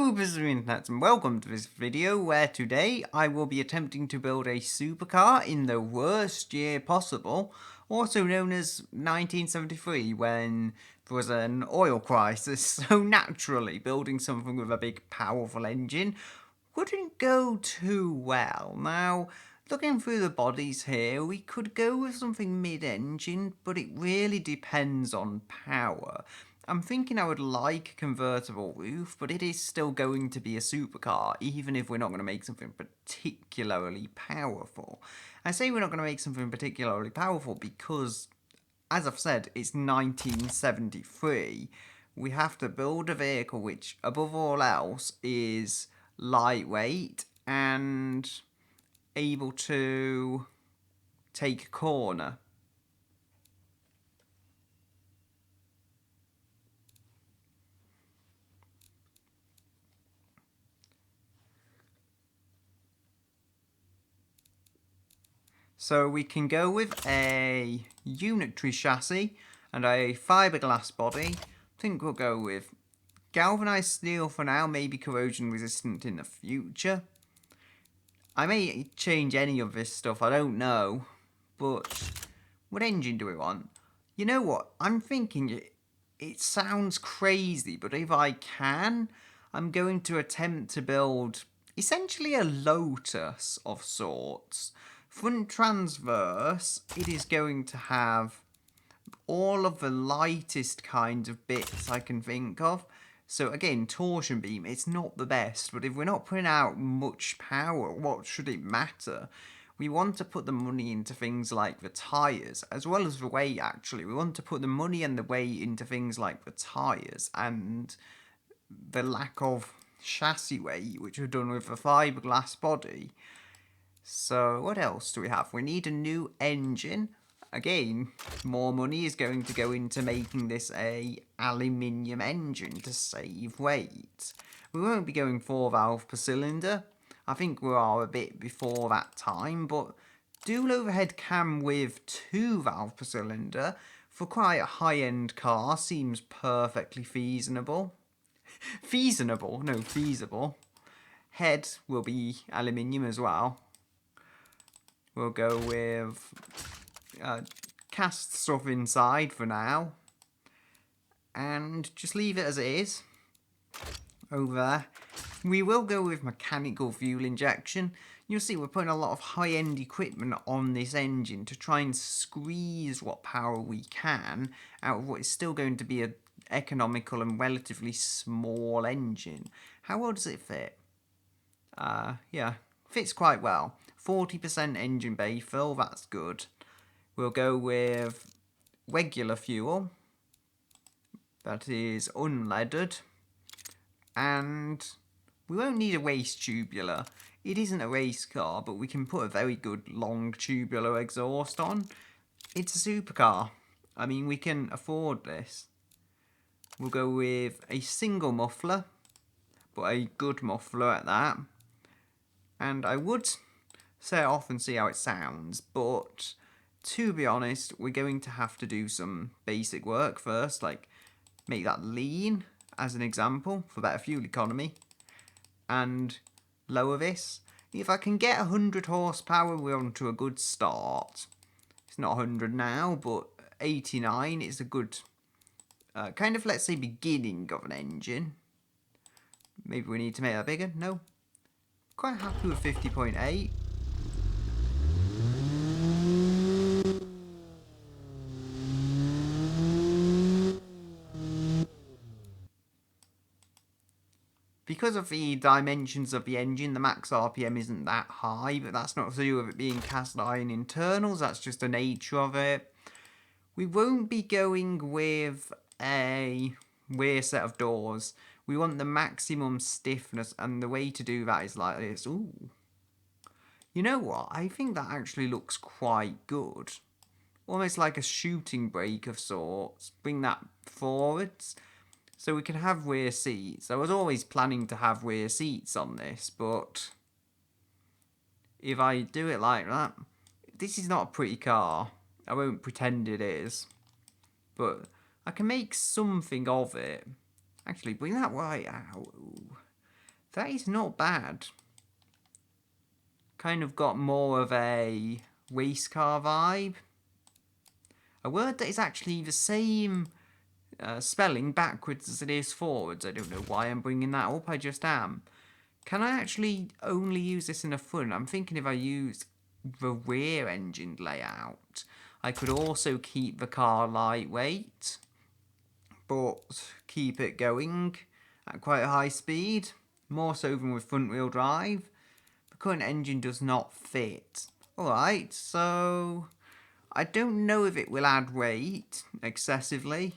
Hello, visitor internet, and welcome to this video where today I will be attempting to build a supercar in the worst year possible, also known as 1973, when there was an oil crisis, so naturally building something with a big powerful engine wouldn't go too well. Now, looking through the bodies here, we could go with something mid-engine, but it really depends on power. I'm thinking I would like a convertible roof, but it is still going to be a supercar, even if we're not going to make something particularly powerful. I say we're not going to make something particularly powerful because, as I've said, it's 1973. We have to build a vehicle which, above all else, is lightweight and able to take a corner. So we can go with a unitary chassis and a fiberglass body. I think we'll go with galvanized steel for now, maybe corrosion resistant in the future. I may change any of this stuff, I don't know. But what engine do we want? You know what? I'm thinking it sounds crazy, but if I can, I'm going to attempt to build essentially a Lotus of sorts. Front transverse, it is going to have all of the lightest kinds of bits I can think of. So again, torsion beam, it's not the best, but if we're not putting out much power, what should it matter? We want to put the money into things like the tyres, as well as the weight actually. We want to put the money and the weight into things like the tyres and the lack of chassis weight, which we've done with the fiberglass body. So what else do we have? We need a new engine. Again, more money is going to go into making this a aluminium engine to save weight. We won't be going 4 valve per cylinder. I think we are a bit before that time, but dual overhead cam with 2 valve per cylinder for quite a high-end car seems perfectly feasible. Feasible? No, feasible. Head will be aluminium as well. We'll go with cast stuff inside for now. And just leave it as it is. Over there. We will go with mechanical fuel injection. You'll see we're putting a lot of high-end equipment on this engine to try and squeeze what power we can out of what is still going to be an economical and relatively small engine. How well does it fit? Yeah, fits quite well. 40% engine bay fill, that's good. We'll go with regular fuel. That is unleaded. And we won't need a race tubular. It isn't a race car, but we can put a very good long tubular exhaust on. It's a supercar. I mean, we can afford this. We'll go with a single muffler, but a good muffler at that. And I would set it off and see how it sounds, but to be honest, we're going to have to do some basic work first, like make that lean as an example for better fuel economy, and lower this. If I can get 100 horsepower, we're on to a good start. It's not 100 now, but 89 is a good kind of, let's say, beginning of an engine. Maybe we need to make that bigger. No, quite happy with 50.8. Because of the dimensions of the engine, the max RPM isn't that high, but that's not to do with it being cast iron internals, that's just the nature of it. We won't be going with a rear set of doors. We want the maximum stiffness, and the way to do that is like this. Ooh. You know what? I think that actually looks quite good. Almost like a shooting brake of sorts. Bring that forwards. So we can have rear seats. I was always planning to have rear seats on this, but if I do it like that, this is not a pretty car. I won't pretend it is, but I can make something of it. Actually, bring that right out. That is not bad. Kind of got more of a race car vibe. A word that is actually the same spelling backwards as it is forwards. I don't know why I'm bringing that up, I just am. Can I actually only use this in the front? I'm thinking if I use the rear engine layout, I could also keep the car lightweight, but keep it going at quite a high speed, more so than with front wheel drive. The current engine does not fit. Alright, so I don't know if it will add weight excessively.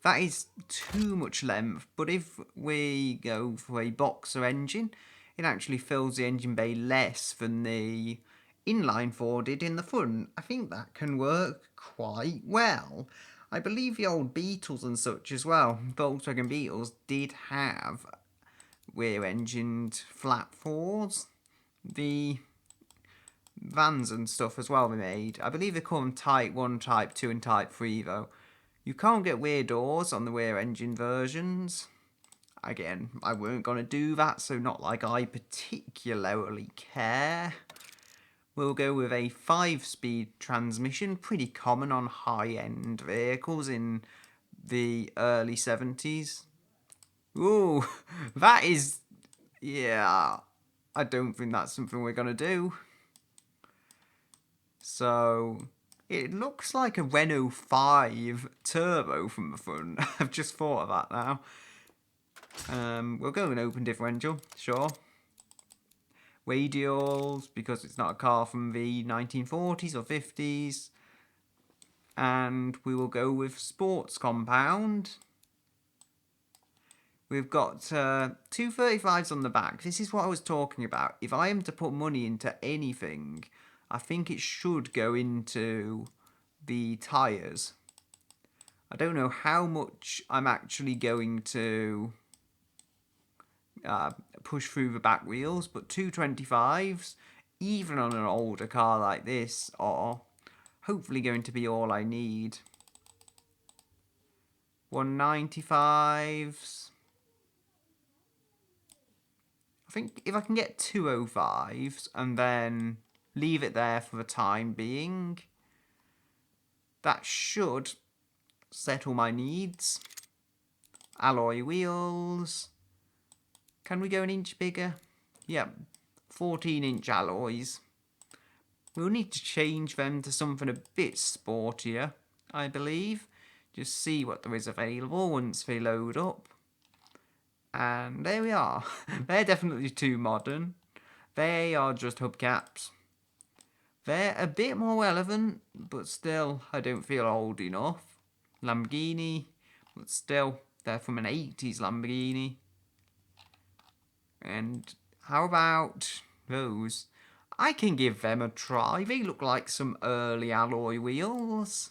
That is too much length, but if we go for a boxer engine, it actually fills the engine bay less than the inline four did in the front. I think that can work quite well. I believe the old Beetles and such as well, Volkswagen Beetles, did have rear-engined flat fours. The vans and stuff as well they made. I believe they call them Type 1, Type 2 and Type 3 though. You can't get rear doors on the rear engine versions. Again, I weren't going to do that, so not like I particularly care. We'll go with a 5-speed transmission, pretty common on high-end vehicles in the early 70s. Ooh, that is... yeah, I don't think that's something we're going to do. So, it looks like a Renault 5 Turbo from the front. I've just thought of that now. We'll go with an open differential, sure. Radials, because it's not a car from the 1940s or 50s. And we will go with sports compound. We've got two 35s on the back. This is what I was talking about. If I am to put money into anything, I think it should go into the tyres. I don't know how much I'm actually going to push through the back wheels, but 225s, even on an older car like this, are hopefully going to be all I need. 195s. I think if I can get 205s and then leave it there for the time being, that should settle my needs. Alloy wheels. Can we go an inch bigger? Yep, 14-inch alloys. We'll need to change them to something a bit sportier, I believe. Just see what there is available once they load up. And there we are. They're definitely too modern. They are just hubcaps. They're a bit more relevant, but still, I don't feel old enough. Lamborghini, but still, they're from an 80s Lamborghini. And how about those? I can give them a try. They look like some early alloy wheels.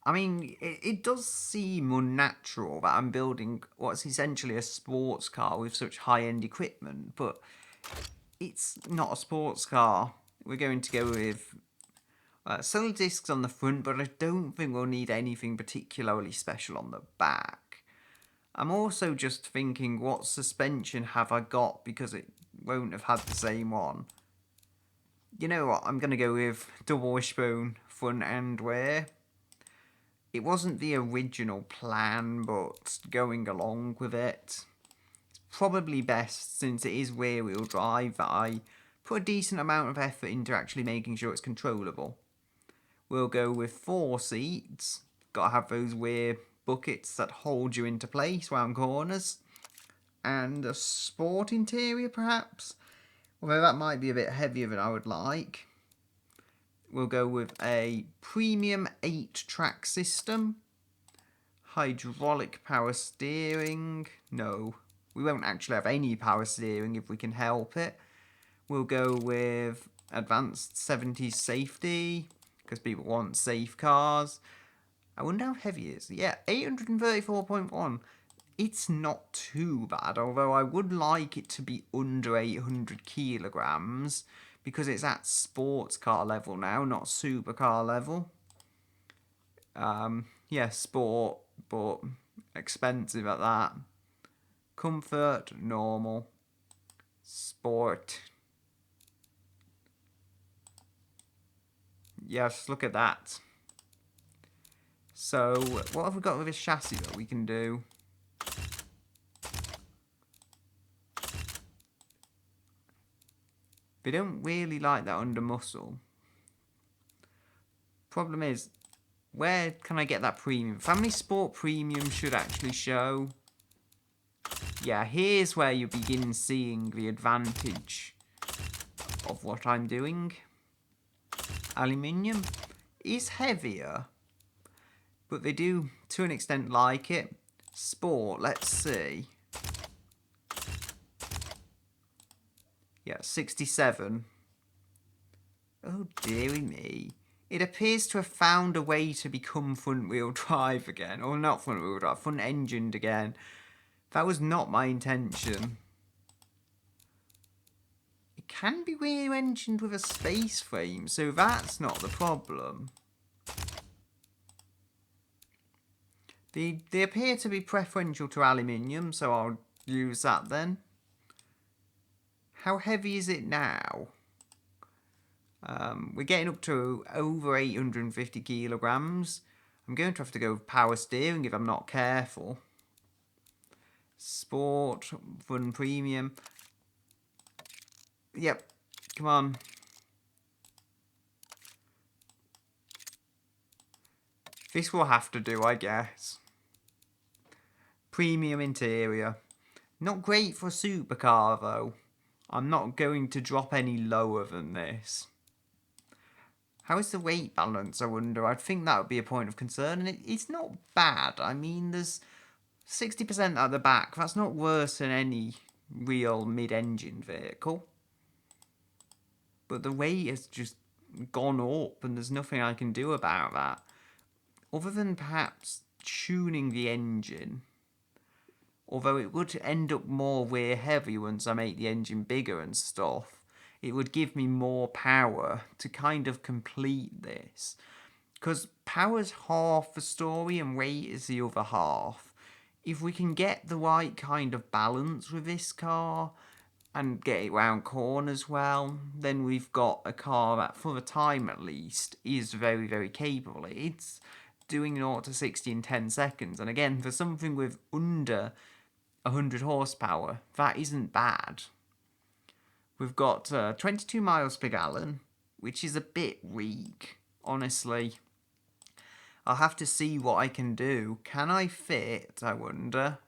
I mean, it does seem unnatural that I'm building what's essentially a sports car with such high-end equipment, but it's not a sports car. We're going to go with solid discs on the front, but I don't think we'll need anything particularly special on the back. I'm also just thinking, what suspension have I got, because it won't have had the same one. You know what, I'm going to go with double wishbone front and rear. It wasn't the original plan, but going along with it, it's probably best, since it is rear wheel drive, that I put a decent amount of effort into actually making sure it's controllable. We'll go with 4 seats. Gotta have those rear buckets that hold you into place round corners. And a sport interior, perhaps? Although that might be a bit heavier than I would like. We'll go with a premium 8-track system. Hydraulic power steering. No, we won't actually have any power steering if we can help it. We'll go with advanced 70s safety, because people want safe cars. I wonder how heavy it is. Yeah, 834.1. It's not too bad, although I would like it to be under 800 kilograms, because it's at sports car level now, not supercar level. Yeah, sport, but expensive at that. Comfort, normal. Sport. Yes, look at that. So, what have we got with this chassis that we can do? They don't really like that under muscle. Problem is, where can I get that premium? Family Sport Premium should actually show. Yeah, here's where you begin seeing the advantage of what I'm doing. Aluminium is heavier, but they do, to an extent, like it. Sport, let's see. Yeah, 67. Oh, dearie me. It appears to have found a way to become front-wheel drive again. Or not front-wheel drive, front-engined again. That was not my intention. It can be rear-engined with a space frame, so that's not the problem. They appear to be preferential to aluminium, so I'll use that then. How heavy is it now? We're getting up to over 850 kilograms. I'm going to have to go with power steering if I'm not careful. Sport, Fun Premium. Yep, come on. This will have to do, I guess. Premium interior. Not great for a supercar though. I'm not going to drop any lower than this. How is the weight balance, I wonder? I'd think that would be a point of concern, and it's not bad. I mean, there's 60% at the back. That's not worse than any real mid-engine vehicle. But the weight has just gone up, and there's nothing I can do about that. Other than perhaps tuning the engine. Although it would end up more rear heavy once I make the engine bigger and stuff. It would give me more power to kind of complete this. Because power's half the story and weight is the other half. If we can get the right kind of balance with this car and get it round corners well, then we've got a car that, for the time at least, is very, very capable. It's doing 0 to 60 in 10 seconds. And again, for something with under 100 horsepower, that isn't bad. We've got 22 miles per gallon, which is a bit weak, honestly. I'll have to see what I can do. Can I fit, I wonder?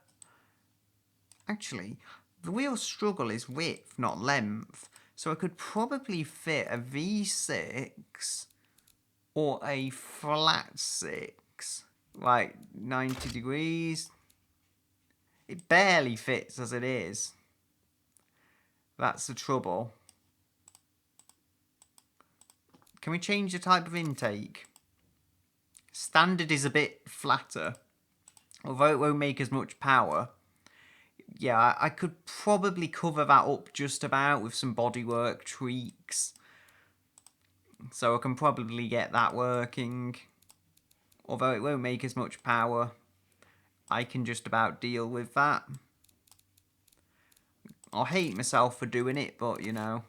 Actually, the real struggle is width, not length. So I could probably fit a V6 or a flat 6. Like 90 degrees. It barely fits as it is. That's the trouble. Can we change the type of intake? Standard is a bit flatter, although it won't make as much power. Yeah, I could probably cover that up just about with some bodywork tweaks. So I can probably get that working. Although it won't make as much power, I can just about deal with that. I'll hate myself for doing it, but you know.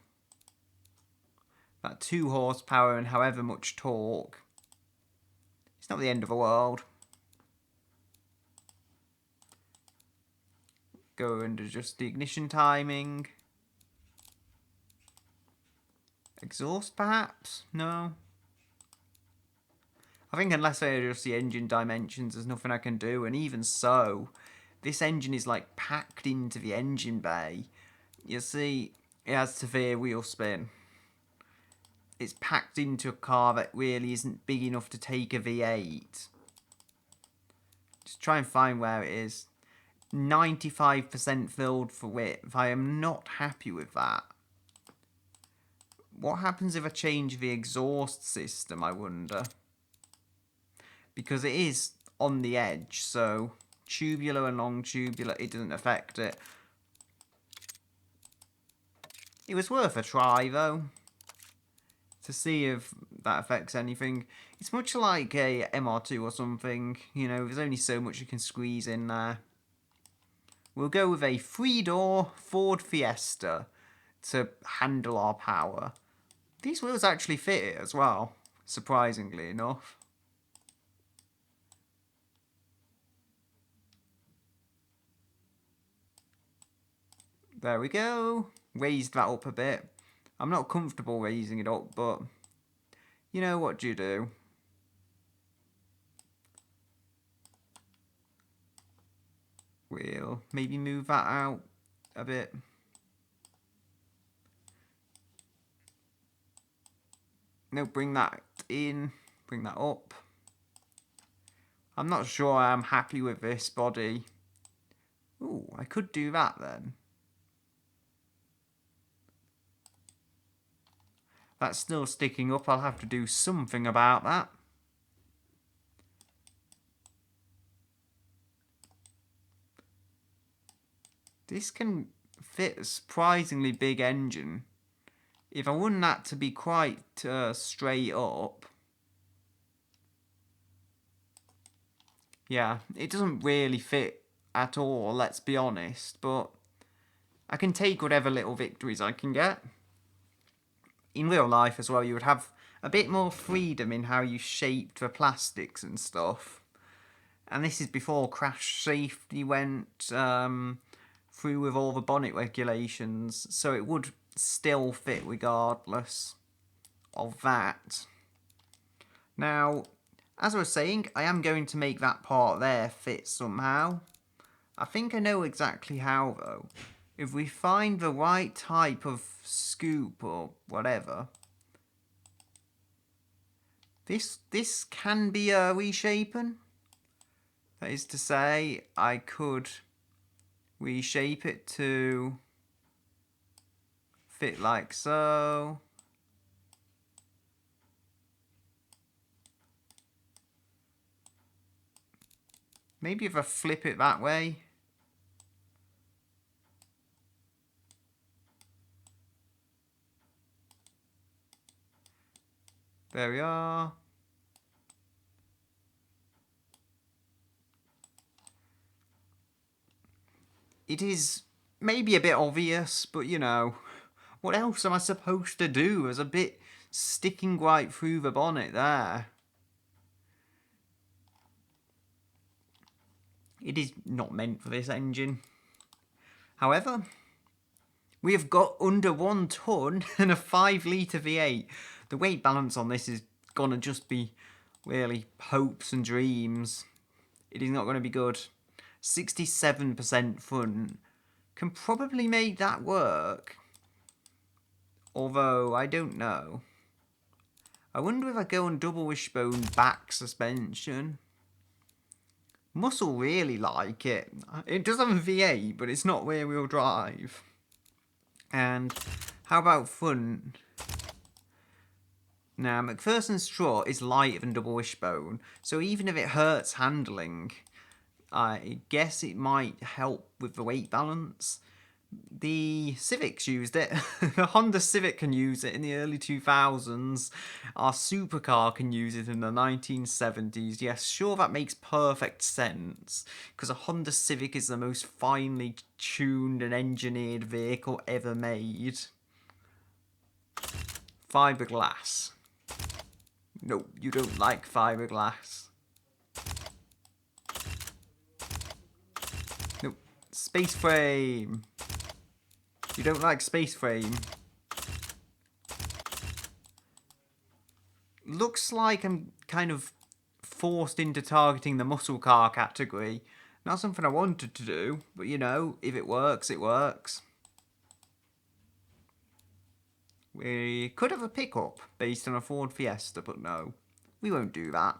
That 2 horsepower and however much torque. It's not the end of the world. Go and adjust the ignition timing. Exhaust perhaps? No. I think unless I adjust the engine dimensions, there's nothing I can do. And even so, this engine is like packed into the engine bay. You see, it has severe wheel spin. It's packed into a car that really isn't big enough to take a V8. Just try and find where it is. 95% filled for width. I am not happy with that. What happens if I change the exhaust system, I wonder? Because it is on the edge, so tubular and long tubular, it doesn't affect it. It was worth a try, though, to see if that affects anything. It's much like a MR2 or something, you know, there's only so much you can squeeze in there. we'll go with a 3-door Ford Fiesta to handle our power. These wheels actually fit it as well, surprisingly enough. There we go. Raised that up a bit. I'm not comfortable raising it up, but you know what you do. We'll maybe move that out a bit. No, bring that in. Bring that up. I'm not sure I'm happy with this body. Ooh, I could do that then. That's still sticking up. I'll have to do something about that. This can fit a surprisingly big engine. If I want that to be quite straight up. Yeah, it doesn't really fit at all, let's be honest. But I can take whatever little victories I can get. In real life as well, you would have a bit more freedom in how you shaped the plastics and stuff. And this is before crash safety went through with all the bonnet regulations, so it would still fit regardless of that. Now, as I was saying, I am going to make that part there fit somehow. I think I know exactly how though. If we find the right type of scoop or whatever, this can be reshapen. That is to say, I could reshape it to fit like so. Maybe if I flip it that way. There we are. It is maybe a bit obvious, but you know, what else am I supposed to do? There's a bit sticking right through the bonnet there. It is not meant for this engine. However, we have got under 1 tonne and a 5-litre V8. The weight balance on this is going to just be really hopes and dreams. It is not going to be good. 67% front. Can probably make that work. Although, I don't know. I wonder if I go on double wishbone back suspension. Muscle really like it. It does have a V8, but it's not rear-wheel drive. And how about front? Now, McPherson's strut is lighter than double wishbone, so even if it hurts handling, I guess it might help with the weight balance. The Civics used it. The Honda Civic can use it in the early 2000s. Our Supercar can use it in the 1970s. Yes, sure, that makes perfect sense, because a Honda Civic is the most finely tuned and engineered vehicle ever made. Fiberglass. No, you don't like fiberglass. No, space frame. You don't like space frame. Looks like I'm kind of forced into targeting the muscle car category. Not something I wanted to do, but you know, if it works, it works. We could have a pickup based on a Ford Fiesta, but no, we won't do that.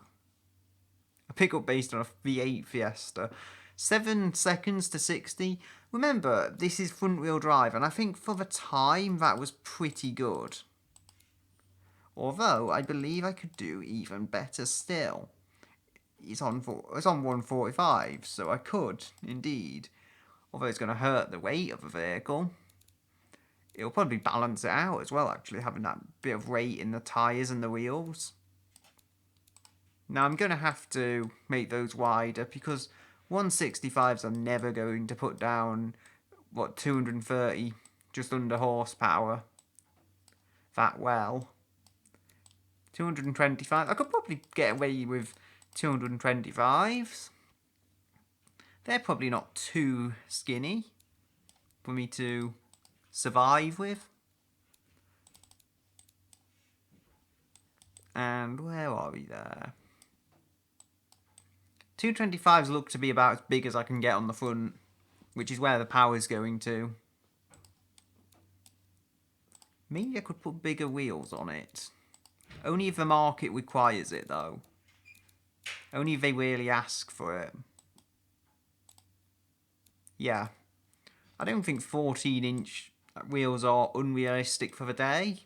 A pickup based on a V8 Fiesta. 7 seconds to 60. Remember, this is front-wheel drive, and I think for the time that was pretty good. Although, I believe I could do even better still. It's on 145, so I could, indeed. Although it's going to hurt the weight of the vehicle. It'll probably balance it out as well, actually, having that bit of weight in the tyres and the wheels. Now, I'm going to have to make those wider, because 165s are never going to put down, what, 230, just under horsepower that well. 225, I could probably get away with 225s. They're probably not too skinny for me to survive with. And where are we there? 225s look to be about as big as I can get on the front, which is where the power's going to. Maybe I could put bigger wheels on it. Only if the market requires it, though. Only if they really ask for it. Yeah. I don't think 14-inch wheels are unrealistic for the day.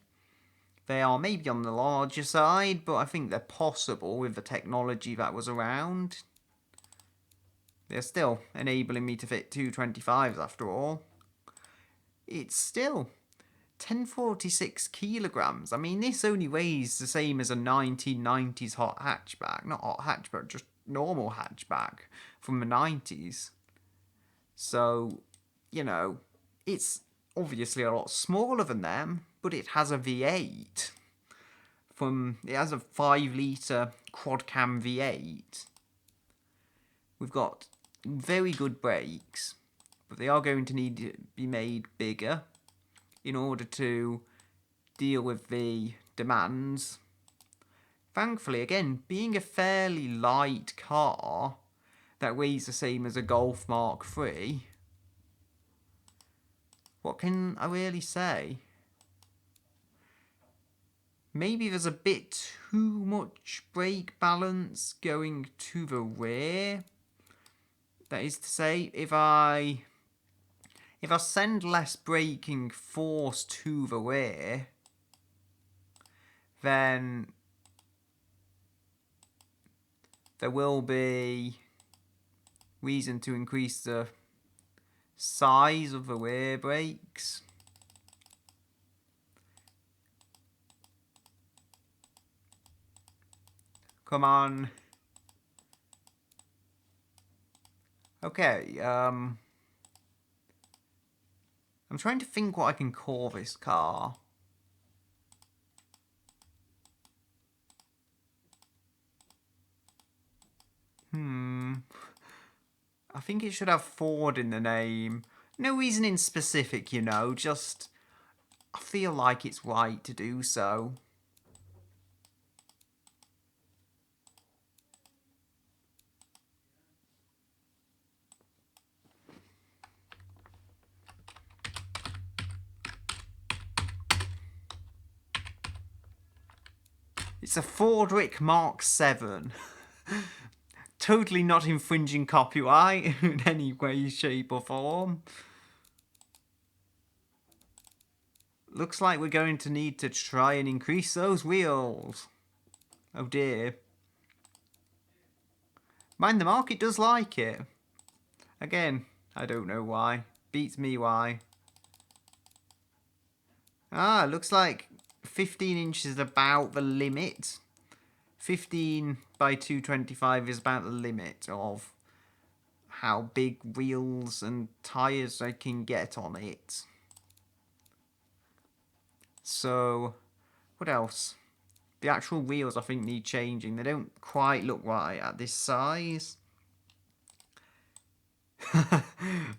They are maybe on the larger side, but I think they're possible with the technology that was around. They're still enabling me to fit 225s after all. It's still 1046 kilograms. I mean, this only weighs the same as a 1990s hot hatchback. Not hot hatchback, just normal hatchback from the 90s. So, you know, it's obviously a lot smaller than them, but it has a V8. It has a 5-litre quad-cam V8. We've got very good brakes, but they are going to need to be made bigger in order to deal with the demands. Thankfully, again, being a fairly light car that weighs the same as a Golf Mark III, what can I really say? Maybe there's a bit too much brake balance going to the rear. That is to say, if I send less braking force to the rear, then there will be reason to increase the size of the rear brakes. Come on. Okay, I'm trying to think what I can call this car. I think it should have Ford in the name. No reason in specific, you know, just I feel like it's right to do so. It's a Fordwick Mark 7. Totally not infringing copyright in any way, shape or form. Looks like we're going to need to try and increase those wheels. Oh dear. Mind the market does like it. Again, I don't know why. Beats me why. Ah, looks like 15 inches is about the limit. 15 by 225 is about the limit of how big wheels and tyres I can get on it. So, what else? The actual wheels I think need changing. They don't quite look right at this size.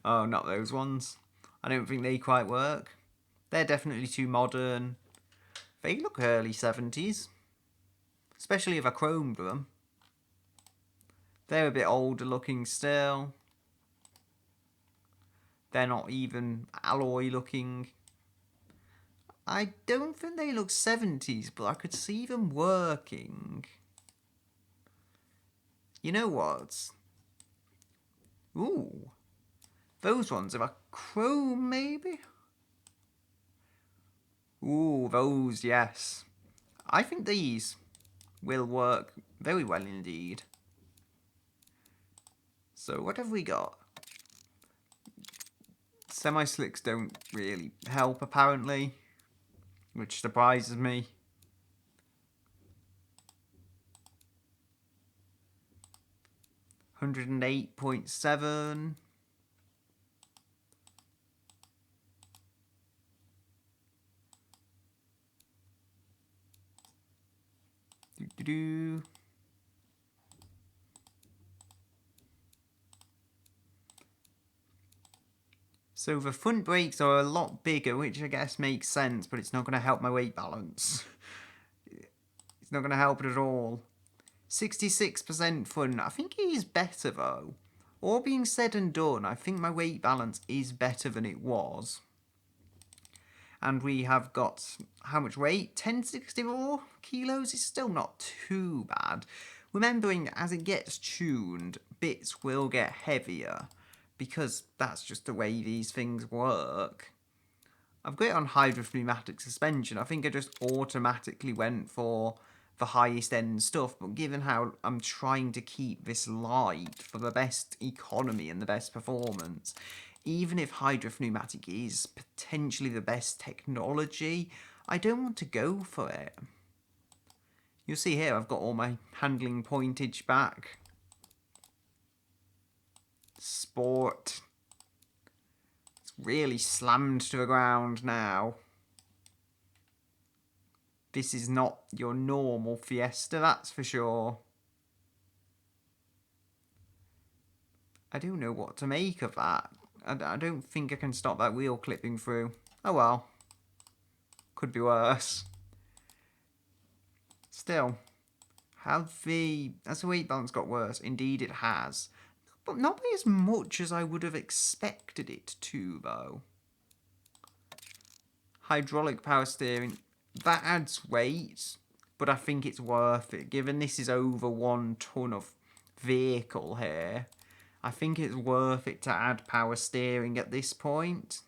Oh, not those ones. I don't think they quite work. They're definitely too modern. They look early 70s. Especially if I chromed them. They're a bit older looking still. They're not even alloy looking. I don't think they look 70s, but I could see them working. You know what? Ooh. Those ones, if I chrome maybe? Ooh, those, yes. I think these will work very well indeed. So what have we got? Semi-slicks don't really help apparently, which surprises me. 108.7. Do-do-do. So the front brakes are a lot bigger, which I guess makes sense, but it's not going to help my weight balance. It's not going to help it at all. 66% front. I think it is better though. All being said and done, I think my weight balance is better than it was. And we have got, how much weight? 1064 kilos? It's still not too bad. Remembering, as it gets tuned, bits will get heavier, because that's just the way these things work. I've got it on hydraulic pneumatic suspension. I think I just automatically went for the highest end stuff, but given how I'm trying to keep this light for the best economy and the best performance, even if hydraulic pneumatic is potentially the best technology, I don't want to go for it. You'll see here I've got all my handling pointage back. Sport. It's really slammed to the ground now. This is not your normal Fiesta, that's for sure. I don't know what to make of that. I don't think I can stop that wheel clipping through. Oh well. Could be worse. Still, has the weight balance got worse? Indeed it has. But not by as much as I would have expected it to, though. Hydraulic power steering, that adds weight, but I think it's worth it. Given this is over 1 ton of vehicle here, I think it's worth it to add power steering at this point.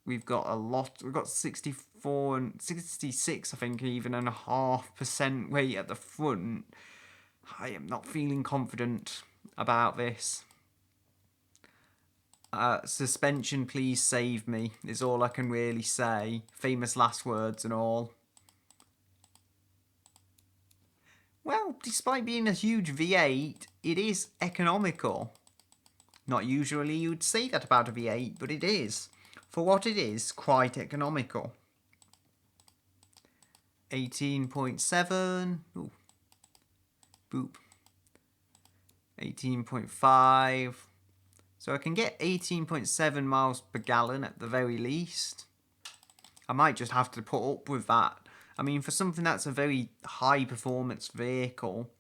We've got a lot, we've got 64 and 66, I think, even, and a .5% weight at the front. I am not feeling confident about this. Suspension, please save me, is all I can really say. Famous last words and all. Well, despite being a huge V8, it is economical. Not usually you'd say that about a V8, but it is. For what it is, quite economical. 18.7. Ooh. Boop. 18.5. So I can get 18.7 miles per gallon at the very least. I might just have to put up with that. I mean, for something that's a very high performance vehicle,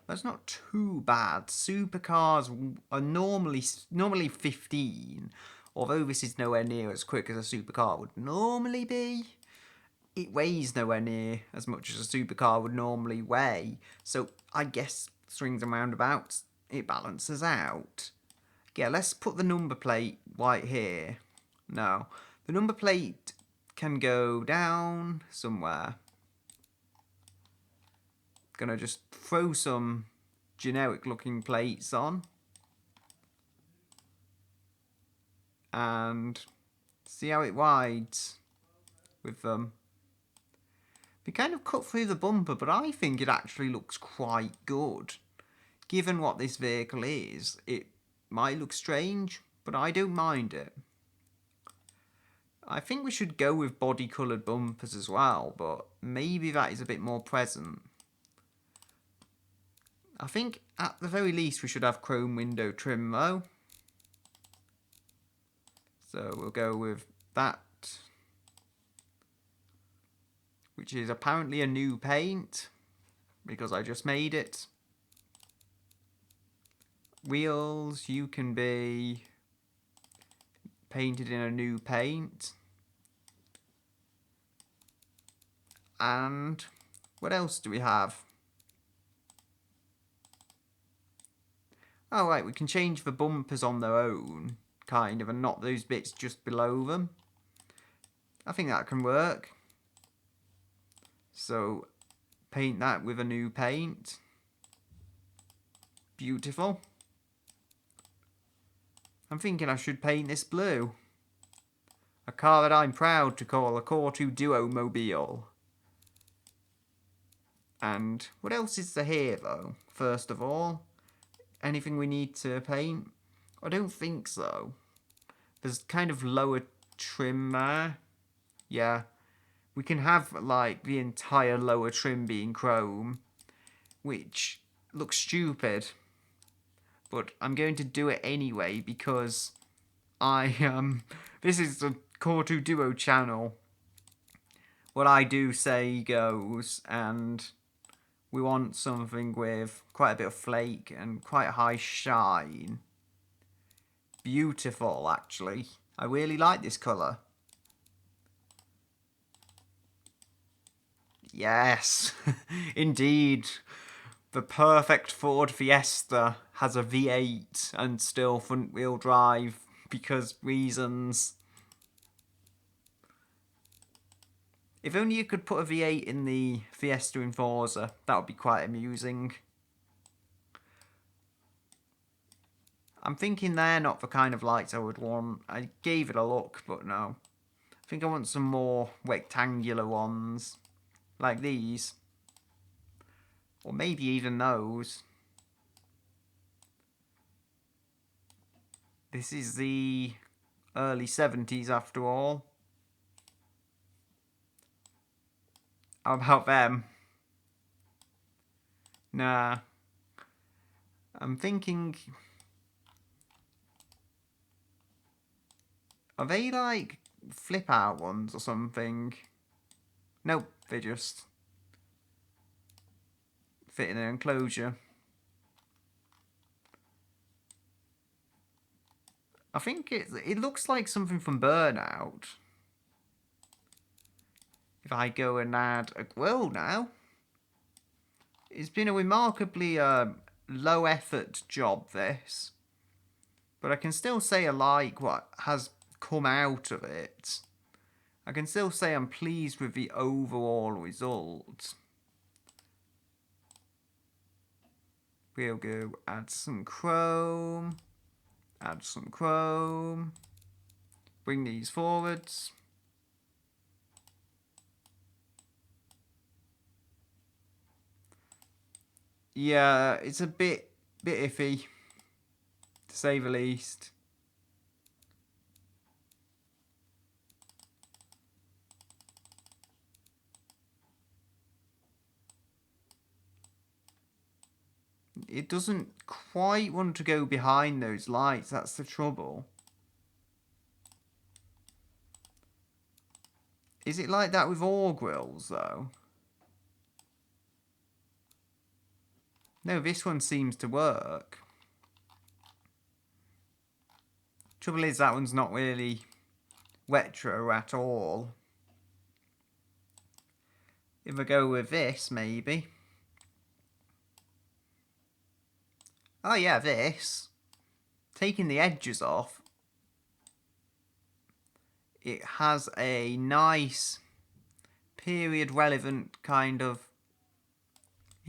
that's not too bad. Supercars are normally 15, although this is nowhere near as quick as a supercar would normally be. It weighs nowhere near as much as a supercar would normally weigh. So I guess swings and roundabouts, it balances out. Yeah, let's put the number plate right here. No, the number plate can go down somewhere. Gonna just throw some generic looking plates on and see how it rides with them. They kind of cut through the bumper, but I think it actually looks quite good. Given what this vehicle is, it might look strange, but I don't mind it. I think we should go with body coloured bumpers as well, but maybe that is a bit more present. I think at the very least we should have chrome window trim though. So we'll go with that, which is apparently a new paint because I just made it. Wheels, you can be painted in a new paint. And what else do we have? Oh right, we can change the bumpers on their own, kind of, and not those bits just below them. I think that can work. So paint that with a new paint. Beautiful. I'm thinking I should paint this blue. A car that I'm proud to call a Core2 Duo Mobile. And what else is there here though? first of all. Anything we need to paint? I don't think so. There's kind of lower trim there. Yeah. We can have, like, the entire lower trim being chrome, which looks stupid. But I'm going to do it anyway because this is the Core 2 Duo channel. What I do say goes, and we want something with quite a bit of flake and quite a high shine. Beautiful, actually. I really like this colour. Yes, indeed. The perfect Ford Fiesta has a V8 and still front wheel drive because reasons. If only you could put a V8 in the Fiesta in Forza, that would be quite amusing. I'm thinking they're not the kind of lights I would want. I gave it a look, but no. I think I want some more rectangular ones, like these. Or maybe even those. This is the early 70s after all. How about them? Nah. I'm thinking... Are they like flip out ones or something? Nope, they just fit in an enclosure. I think it looks like something from Burnout. If I go and add a grill now. It's been a remarkably low effort job, this. But I can still say I like what has come out of it. I can still say I'm pleased with the overall result. We'll go add some chrome. Add some chrome. Bring these forwards. Yeah, it's a bit iffy, to say the least. It doesn't quite want to go behind those lights, that's the trouble. Is it like that with all grills, though? No, this one seems to work. Trouble is, that one's not really retro at all. If I go with this, maybe. Oh yeah, this. Taking the edges off. It has a nice period relevant kind of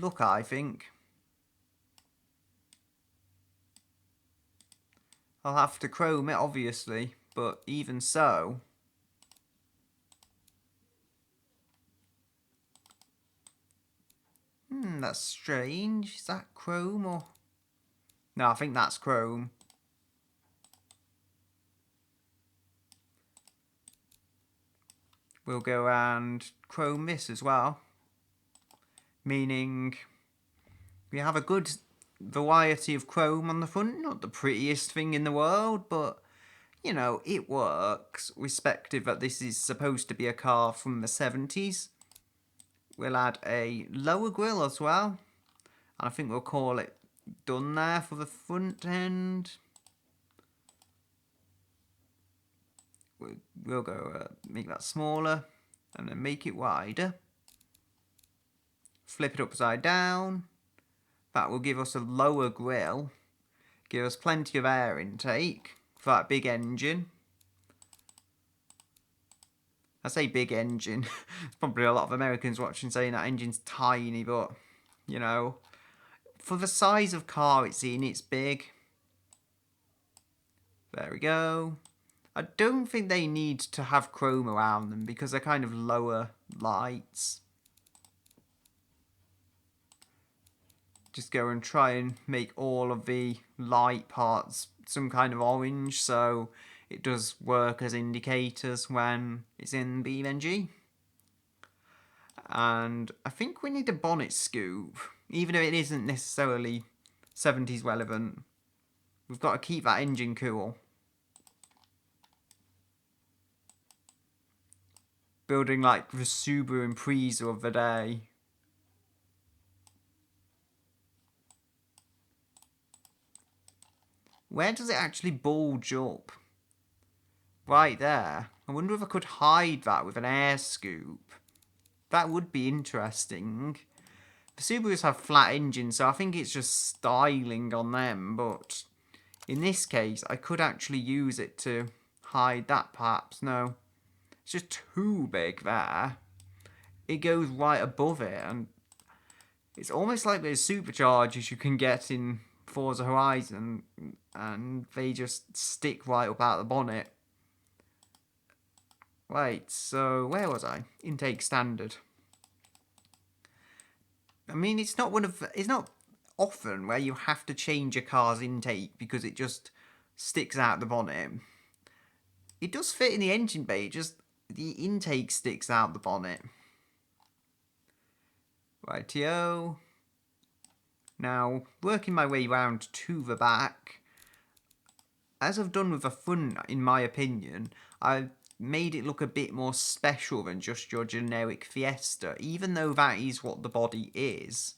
look, I think. I'll have to chrome it, obviously, but even so. That's strange. Is that chrome or... No, I think that's chrome. We'll go and chrome this as well. Meaning we have a good variety of chrome on the front. Not the prettiest thing in the world, but, you know, it works. Respective that this is supposed to be a car from the 70s. We'll add a lower grille as well. And I think we'll call it done there for the front end. We'll go make that smaller and then make it wider. Flip it upside down. That will give us a lower grille. Give us plenty of air intake for that big engine. I say big engine. There's probably a lot of Americans watching saying that engine's tiny, but, you know, for the size of car it's in, it's big. There we go. I don't think they need to have chrome around them because they're kind of lower lights. just go and try and make all of the light parts some kind of orange, so it does work as indicators when it's in BeamNG. And I think we need a bonnet scoop, even if it isn't necessarily 70s relevant. We've got to keep that engine cool. Building like the Subaru Impreza of the day. Where does it actually bulge up? Right there. I wonder if I could hide that with an air scoop. That would be interesting. The Subarus have flat engines, so I think it's just styling on them, but in this case, I could actually use it to hide that, perhaps. No, it's just too big there. It goes right above it, and it's almost like those superchargers you can get in Forza Horizon, and they just stick right up out of the bonnet. Right, so where was I? Intake standard. I mean, it's not often where you have to change a car's intake because it just sticks out the bonnet. It does fit in the engine bay, just the intake sticks out the bonnet. Rightio. Now, working my way round to the back, as I've done with the front, in my opinion, I've made it look a bit more special than just your generic Fiesta, even though that is what the body is.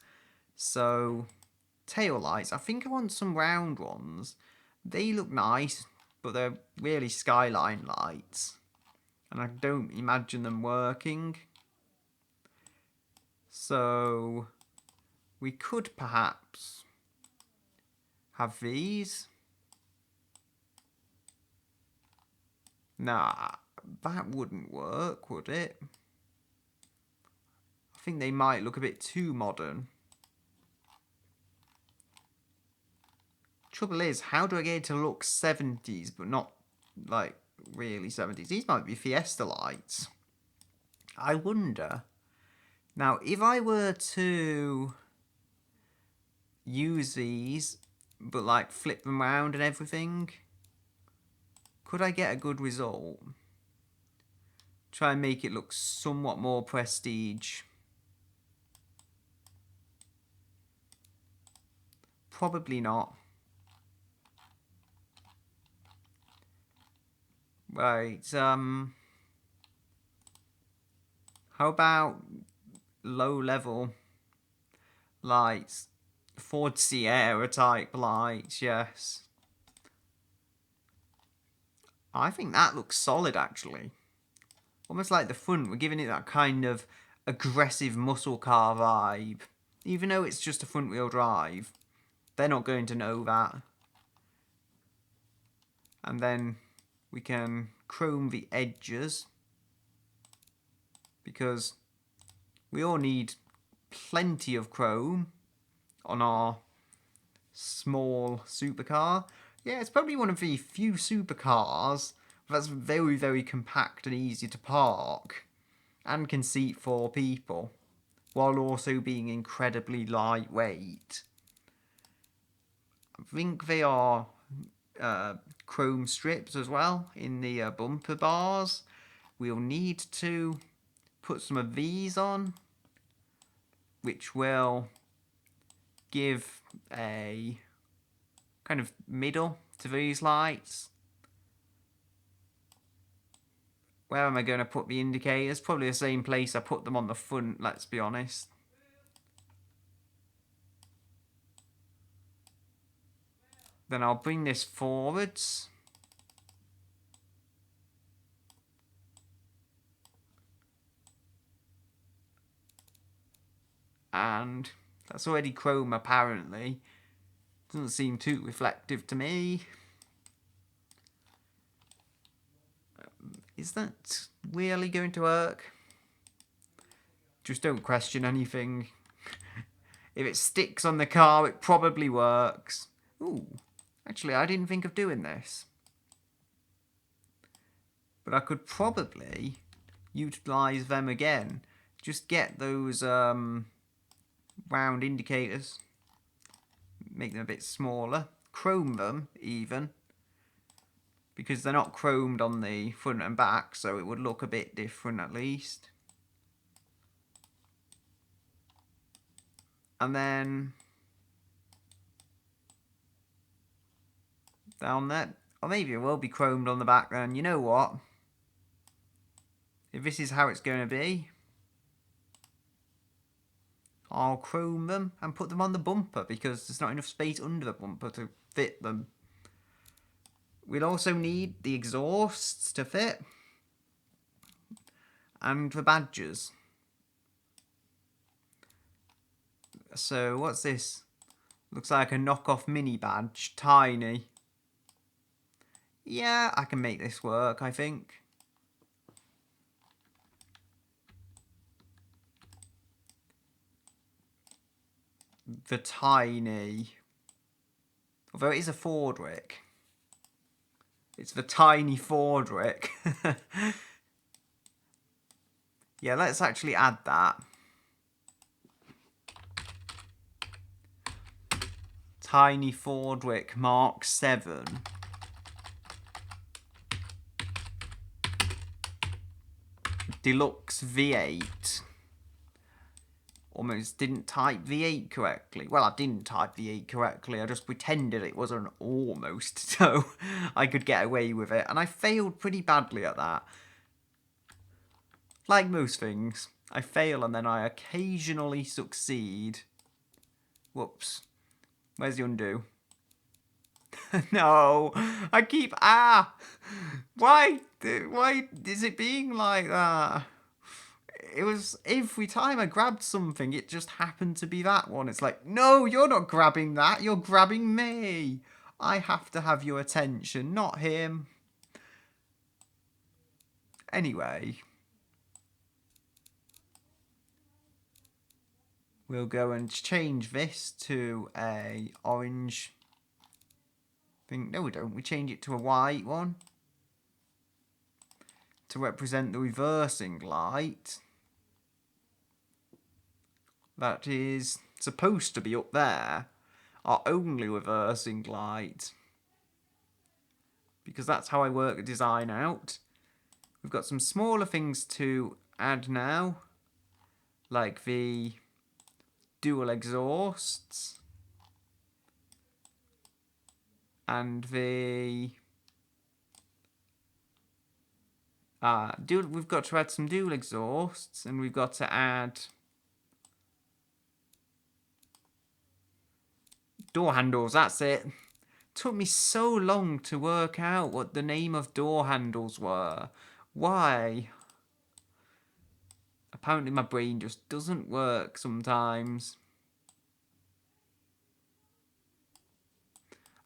So, tail lights, I think I want some round ones. They look nice, but they're really skyline lights, and I don't imagine them working. So, we could perhaps have these. Nah, that wouldn't work, would it? I think they might look a bit too modern. Trouble is, how do I get it to look 70s, but not, like, really 70s? These might be Fiesta lights. I wonder. Now, if I were to use these, but, like, flip them around and everything, could I get a good result? Try and make it look somewhat more prestige. Probably not. Right, how about low-level lights? Ford Sierra type lights, yes. I think that looks solid, actually. Almost like the front, we're giving it that kind of aggressive muscle car vibe. Even though it's just a front-wheel drive, they're not going to know that. And then we can chrome the edges, because we all need plenty of chrome on our small supercar. Yeah, it's probably one of the few supercars that's very, very compact and easy to park and can seat 4 people, while also being incredibly lightweight. I think they are chrome strips as well in the bumper bars. We'll need to put some of these on, which will give a kind of middle to these lights. Where am I going to put the indicators? Probably the same place I put them on the front, let's be honest. Then I'll bring this forwards. And that's already chrome, apparently. Doesn't seem too reflective to me. Is that really going to work? Just don't question anything. If it sticks on the car, it probably works. Ooh, actually, I didn't think of doing this. But I could probably utilise them again. Just get those round indicators. make them a bit smaller. Chrome them, even. Because they're not chromed on the front and back, so it would look a bit different at least. And then down there, or maybe it will be chromed on the back then. You know what? If this is how it's going to be, I'll chrome them and put them on the bumper because there's not enough space under the bumper to fit them. We'll also need the exhausts to fit and the badges. So what's this? Looks like a knockoff mini badge, tiny. Yeah, I can make this work, I think. The tiny. Although it is a Fordwick. It's the tiny Fordwick. Yeah, let's actually add that. Tiny Fordwick Mark 7. Deluxe V8. Almost didn't type V8 correctly. Well, I didn't type V8 correctly. I just pretended it was an almost, so I could get away with it. And I failed pretty badly at that. Like most things, I fail and then I occasionally succeed. Whoops. Where's the undo? No, I keep... Why is it being like that? It was every time I grabbed something, it just happened to be that one. It's like, no, you're not grabbing that. You're grabbing me. I have to have your attention, not him. Anyway. We'll go and change this to a orange thing. No, we don't. We change it to a white one to represent the reversing light. That is supposed to be up there. Our only reversing light. Because that's how I work the design out. We've got some smaller things to add now. Like the dual exhausts. And the... we've got to add some dual exhausts. And we've got to add... door handles, that's it. Took me so long to work out what the name of door handles were. Why? Apparently my brain just doesn't work sometimes.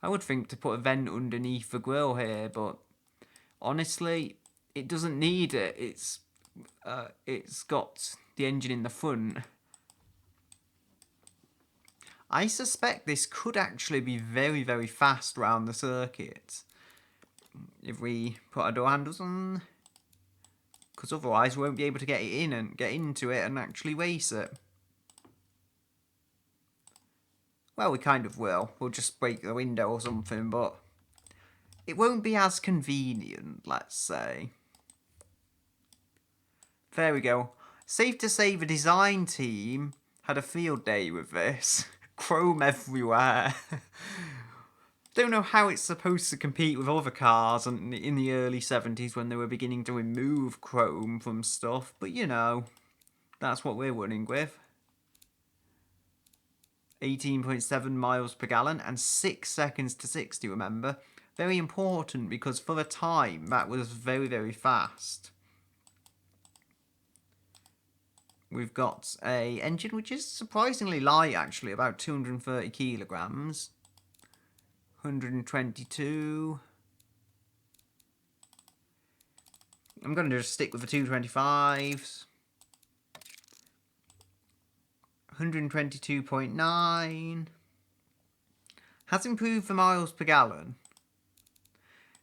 I would think to put a vent underneath the grille here, but honestly, it doesn't need it. It's got the engine in the front. I suspect this could actually be very, very fast round the circuit. If we put our door handles on. Because otherwise we won't be able to get it in and get into it and actually race it. Well, we kind of will. We'll just break the window or something, but it won't be as convenient, let's say. There we go. Safe to say the design team had a field day with this. Chrome everywhere. Don't know how it's supposed to compete with other cars in the early 70s when they were beginning to remove chrome from stuff, but you know, that's what we're running with. 18.7 miles per gallon and 6 seconds to 60, remember. Very important because for the time, that was very, very fast. We've got a engine which is surprisingly light, actually, about 230 kilograms. 122. I'm going to just stick with the 225s. 122.9. Has improved the miles per gallon.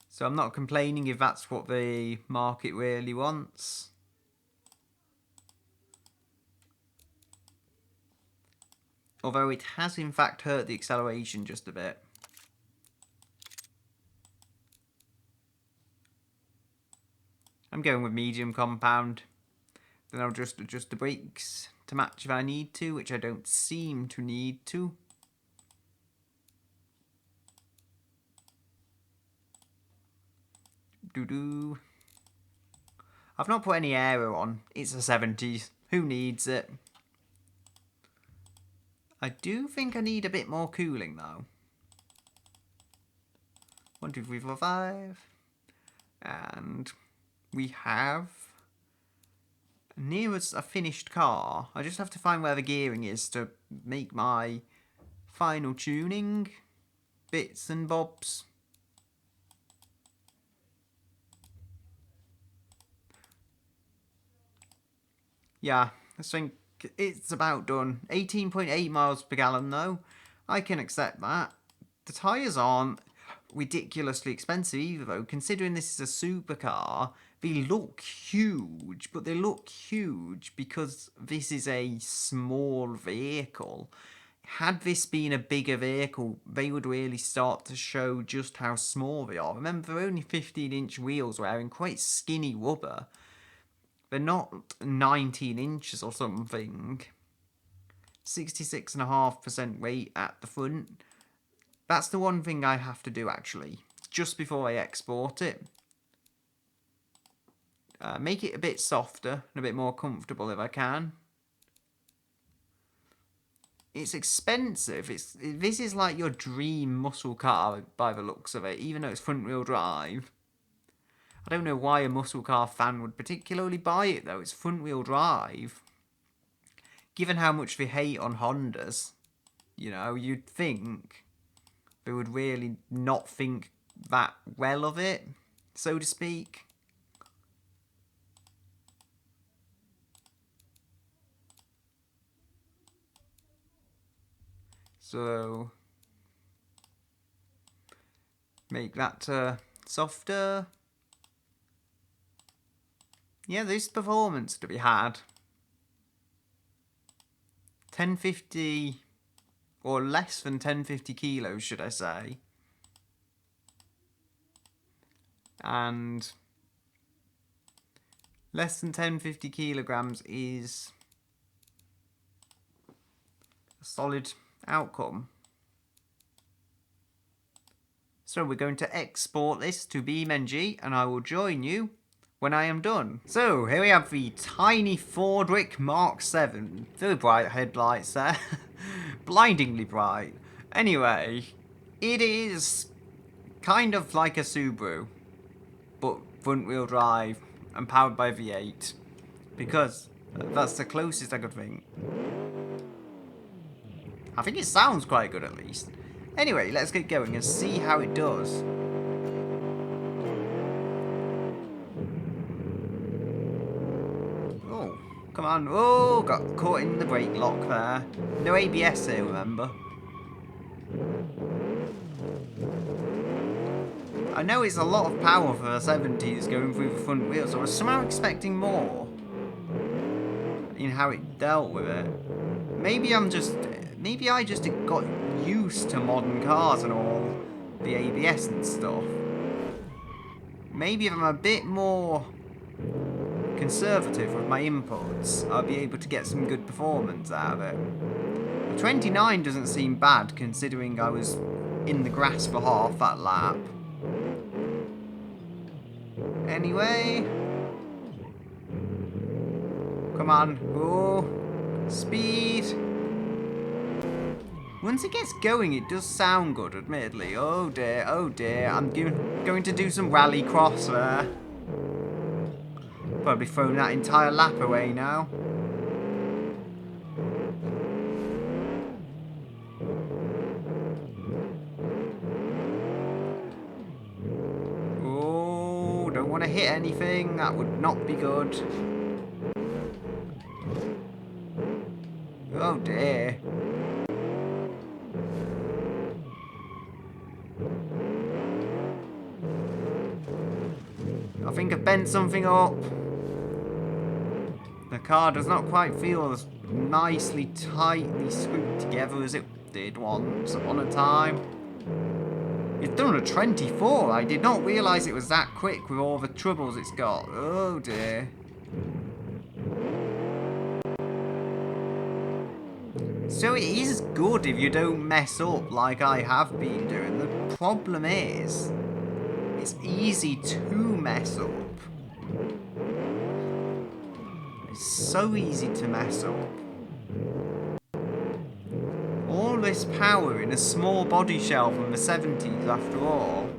So I'm not complaining if that's what the market really wants. Although it has in fact hurt the acceleration just a bit. I'm going with medium compound. Then I'll just adjust the brakes to match if I need to, which I don't seem to need to. Doo-doo. I've not put any aero on. It's a 70s. Who needs it? I do think I need a bit more cooling though. 1, 2, 3, 4, 5. And we have near as a finished car. I just have to find where the gearing is to make my final tuning bits and bobs. Yeah, I think it's about done. 18.8 miles per gallon though. I can accept that. The tyres aren't ridiculously expensive either though, considering this is a supercar. They look huge, but they look huge because this is a small vehicle. Had this been a bigger vehicle, they would really start to show just how small they are. Remember, they're only 15-inch wheels wearing quite skinny rubber. They're not 19 inches or something. 66.5% weight at the front. That's the one thing I have to do actually, just before I export it. Make it a bit softer and a bit more comfortable if I can. It's expensive. This is like your dream muscle car by the looks of it, even though it's front wheel drive. I don't know why a muscle car fan would particularly buy it though. It's front wheel drive. Given how much they hate on Hondas, you know, you'd think they would really not think that well of it, so to speak. So make that softer. Yeah, there's performance to be had. 1050 or less than 1050 kilos, should I say. And less than 1050 kilograms is a solid outcome. So we're going to export this to BeamNG and I will join you when I am done. So here we have the tiny Fordwick Mark 7. Very bright headlights there. Blindingly bright. Anyway, it is kind of like a Subaru, but front wheel drive and powered by V8. Because that's the closest I could think. I think it sounds quite good at least. Anyway, let's get going and see how it does. Oh, come on. Oh, got caught in the brake lock there. No ABS here, remember. I know it's a lot of power for the 70s going through the front wheels. I was somehow expecting more in how it dealt with it. Maybe I just got used to modern cars and all the ABS and stuff. Maybe if I'm a bit more conservative with my inputs, I'll be able to get some good performance out of it. 29 doesn't seem bad considering I was in the grass for half that lap. Anyway, come on, oh, speed. Once it gets going, it does sound good, admittedly. Oh dear, I'm going to do some rally cross there. Probably thrown that entire lap away now. Oh, don't want to hit anything. That would not be good. Oh dear. I think I've bent something up. The car does not quite feel as nicely, tightly screwed together as it did once upon a time. It's done a 24. I did not realise it was that quick with all the troubles it's got. Oh dear. So it is good if you don't mess up like I have been doing. The problem is, it's easy to mess up. It's so easy to mess up. All this power in a small body shell from the 70s after all.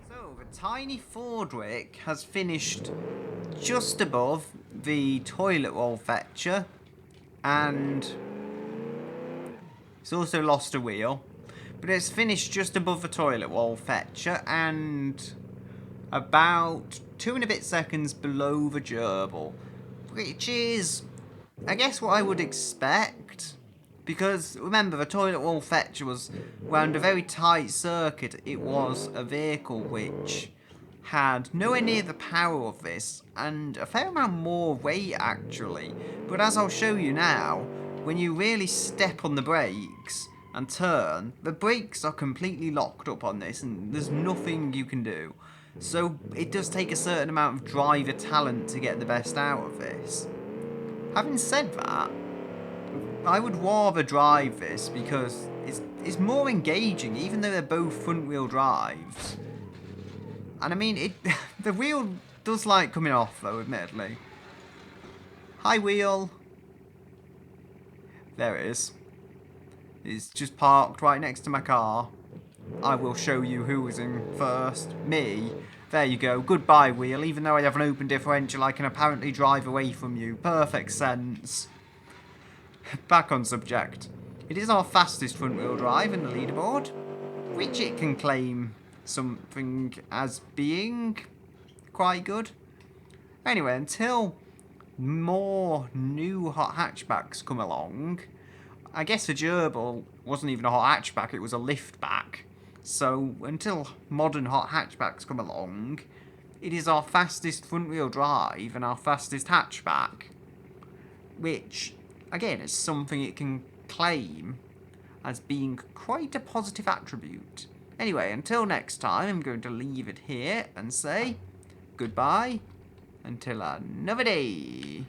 So the tiny Fordwick has finished just above the toilet roll fetcher, and it's also lost a wheel, but it's finished just above the toilet roll fetcher and about 2 and a bit seconds below the gerbil, which is, I guess, what I would expect, because remember the toilet roll fetcher was round a very tight circuit. It was a vehicle which had nowhere near the power of this, and a fair amount more weight actually. But as I'll show you now, when you really step on the brakes and turn, the brakes are completely locked up on this and there's nothing you can do. So it does take a certain amount of driver talent to get the best out of this. Having said that, I would rather drive this because it's more engaging, even though they're both front wheel drives. And I mean, the wheel does like coming off though, admittedly. Hi wheel. There it is. It's just parked right next to my car. I will show you who was in first. Me. There you go. Goodbye wheel. Even though I have an open differential, I can apparently drive away from you. Perfect sense. Back on subject. It is our fastest front wheel drive in the leaderboard, which it can claim something as being quite good. Anyway, until more new hot hatchbacks come along, I guess the gerbil wasn't even a hot hatchback, it was a liftback. So until modern hot hatchbacks come along, it is our fastest front wheel drive and our fastest hatchback, which again is something it can claim as being quite a positive attribute. Anyway, until next time, I'm going to leave it here and say goodbye until another day.